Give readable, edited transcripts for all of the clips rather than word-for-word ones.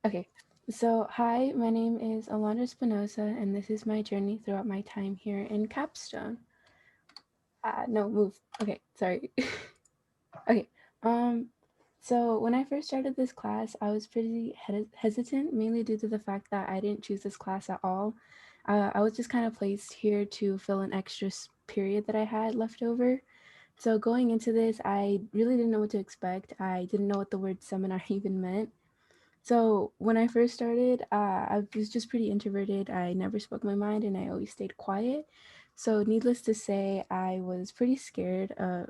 Okay, so hi, my name is Alondra Spinoza, and this is my journey throughout my time here in Capstone. No, move. Okay, sorry. Okay, um, so when I first started this class, I was pretty hesitant, mainly due to the fact that I didn't choose this class at all. I was just kind of placed here to fill an extra period that I had left over. So going into this, I really didn't know what to expect. I didn't know what the word seminar even meant. So when I first started, I was just pretty introverted. I never spoke my mind and I always stayed quiet. So needless to say, I was pretty scared of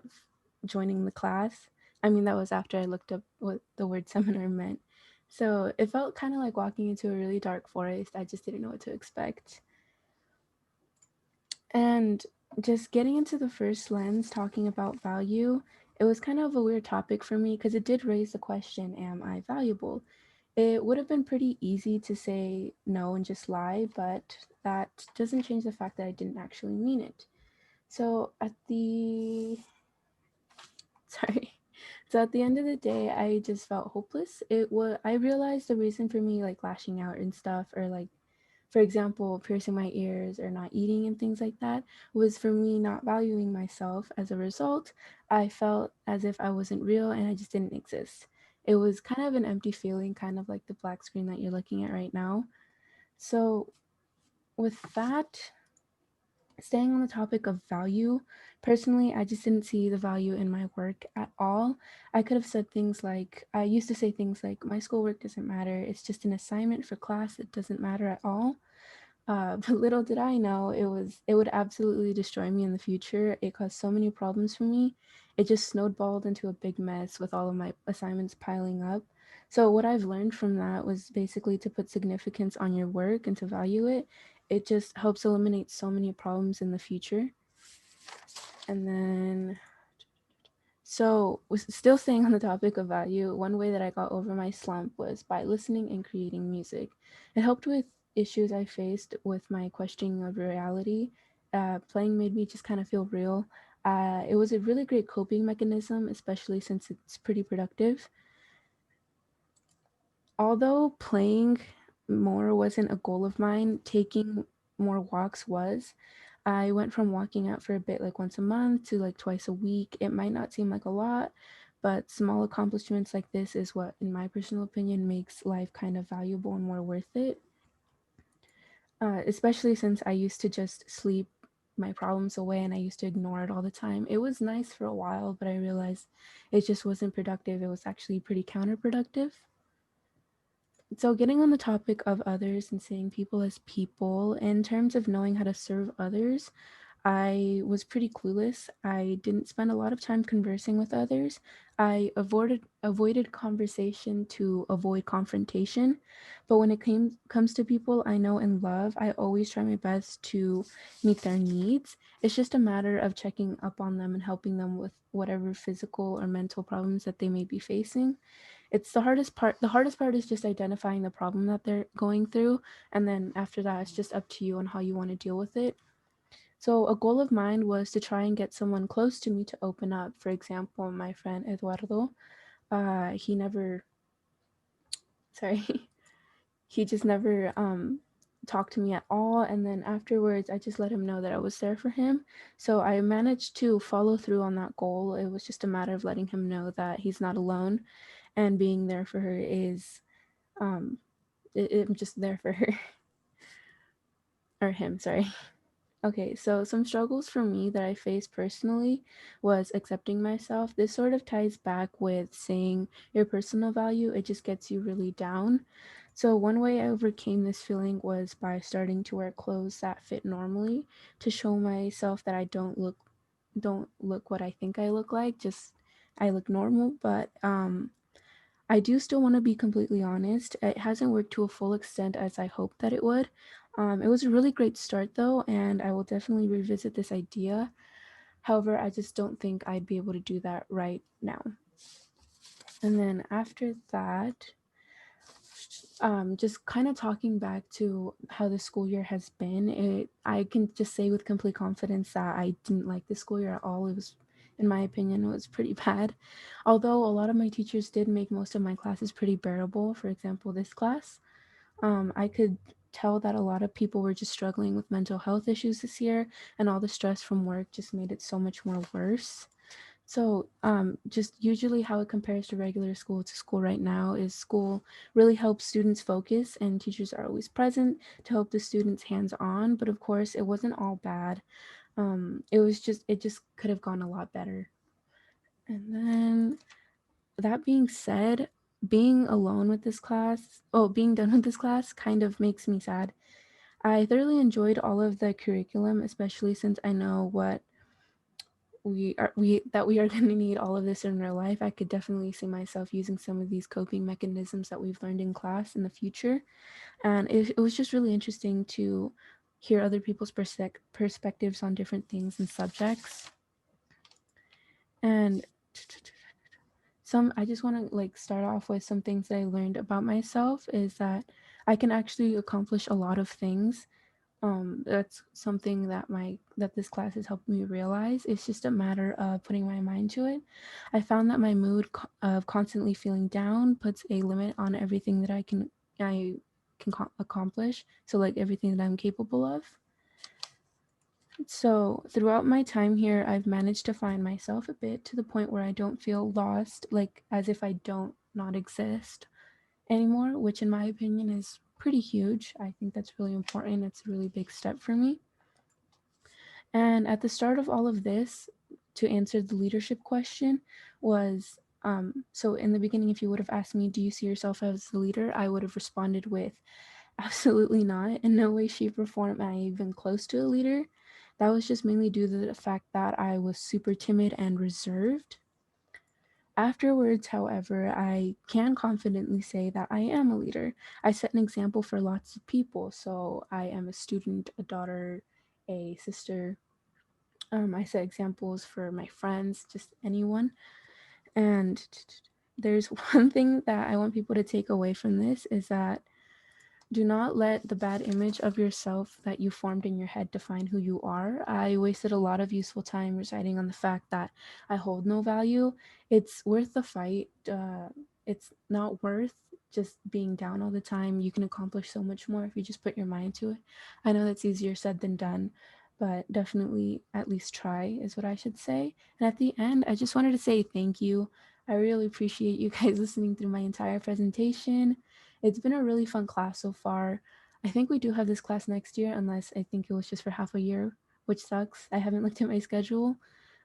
joining the class. I mean, that was after I looked up what the word seminar meant. So it felt kind of like walking into a really dark forest. I just didn't know what to expect. And just getting into the first lens, talking about value, it was kind of a weird topic for me because it did raise the question, am I valuable? It would have been pretty easy to say no and just lie, but that doesn't change the fact that I didn't actually mean it. So at the sorry. So at the end of the day, I just felt hopeless. I realized the reason for me like lashing out and stuff, or like for example, piercing my ears or not eating and things like that, was for me not valuing myself. As a result, I felt as if I wasn't real and I just didn't exist. It was kind of an empty feeling, kind of like the black screen that you're looking at right now. So, with that, staying on the topic of value, personally, I just didn't see the value in my work at all. I could have said things like, I used to say things like, my schoolwork doesn't matter, it's just an assignment for class, it doesn't matter at all. But little did I know it would absolutely destroy me in the future. It caused so many problems for me. It just snowballed into a big mess with all of my assignments piling up. So what I've learned from that was basically to put significance on your work and to value it. It just helps eliminate so many problems in the future. And then still staying on the topic of value, one way that I got over my slump was by listening and creating music. It helped with issues I faced with my questioning of reality. Playing made me just kind of feel real. It was a really great coping mechanism, especially since it's pretty productive. Although playing more wasn't a goal of mine, taking more walks was. I went from walking out for a bit like once a month to like twice a week. It might not seem like a lot, but small accomplishments like this is what, in my personal opinion, makes life kind of valuable and more worth it. Especially since I used to just sleep my problems away and I used to ignore it all the time. It was nice for a while, but I realized it just wasn't productive. It was actually pretty counterproductive. So, getting on the topic of others and seeing people as people, in terms of knowing how to serve others, I was pretty clueless. I didn't spend a lot of time conversing with others. I avoided conversation to avoid confrontation. But when it comes to people I know and love, I always try my best to meet their needs. It's just a matter of checking up on them and helping them with whatever physical or mental problems that they may be facing. It's the hardest part. The hardest part is just identifying the problem that they're going through, and then after that, it's just up to you on how you want to deal with it. So a goal of mine was to try and get someone close to me to open up. For example, my friend Eduardo, he never, sorry, he just never talked to me at all. And then afterwards, I just let him know that I was there for him. So I managed to follow through on that goal. It was just a matter of letting him know that he's not alone, and being there for her is, um, I'm just there for her or him. Sorry. Okay, so some struggles for me that I faced personally was accepting myself. This sort of ties back with saying your personal value, it just gets you really down. So, one way I overcame this feeling was by starting to wear clothes that fit normally to show myself that I don't look what I think I look like, just I look normal, but I do still want to be completely honest. It hasn't worked to a full extent as I hoped that it would. It was a really great start though, and I will definitely revisit this idea. However, I just don't think I'd be able to do that right now. And then after that, just kind of talking back to how the school year has been, I can just say with complete confidence that I didn't like the school year at all. in my opinion, was pretty bad. Although a lot of my teachers did make most of my classes pretty bearable. For example, this class, I could tell that a lot of people were just struggling with mental health issues this year, and all the stress from work just made it so much more worse. So, just usually how it compares to regular school to school right now is school really helps students focus, and teachers are always present to help the students hands on. But of course, it wasn't all bad. It just could have gone a lot better. And then that being said, being alone with this class, oh, being done with this class kind of makes me sad. I thoroughly enjoyed all of the curriculum, especially since I know what we are going to need all of this in real life. I could definitely see myself using some of these coping mechanisms that we've learned in class in the future, and it was just really interesting to hear other people's perspectives on different things and subjects. And some I just want to like start off with some things that I learned about myself is that I can actually accomplish a lot of things. That's something that this class has helped me realize. It's just a matter of putting my mind to it. I found that my of constantly feeling down puts a limit on everything that I can accomplish, so like everything that I'm capable of. So throughout my time here, I've managed to find myself a bit to the point where I don't feel lost, like as if I don't not exist anymore, which in my opinion is pretty huge. I think that's really important. It's a really big step for me. And at the start of all of this, to answer the leadership question, was so in the beginning, if you would have asked me, do you see yourself as the leader? I would have responded with, absolutely not. In no way, shape, or form am I even close to a leader. That was just mainly due to the fact that I was super timid and reserved. Afterwards, however, I can confidently say that I am a leader. I set an example for lots of people. So I am a student, a daughter, a sister. I set examples for my friends, just anyone. And there's one thing that I want people to take away from this is that do not let the bad image of yourself that you formed in your head define who you are. I wasted a lot of useful time reciting on the fact that I hold no value. It's worth the fight. It's not worth just being down all the time. You can accomplish so much more if you just put your mind to it. I know that's easier said than done, but definitely at least try is what I should say. And at the end, I just wanted to say thank you. I really appreciate you guys listening through my entire presentation. It's been a really fun class so far. I think we do have this class next year, unless I think it was just for half a year, which sucks. I haven't looked at my schedule,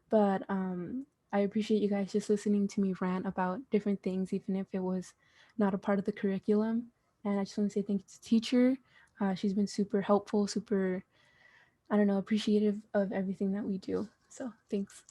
but I appreciate you guys just listening to me rant about different things, even if it was not a part of the curriculum. And I just want to say thank you to the teacher. She's been super helpful, super, I don't know, appreciative of everything that we do. So thanks.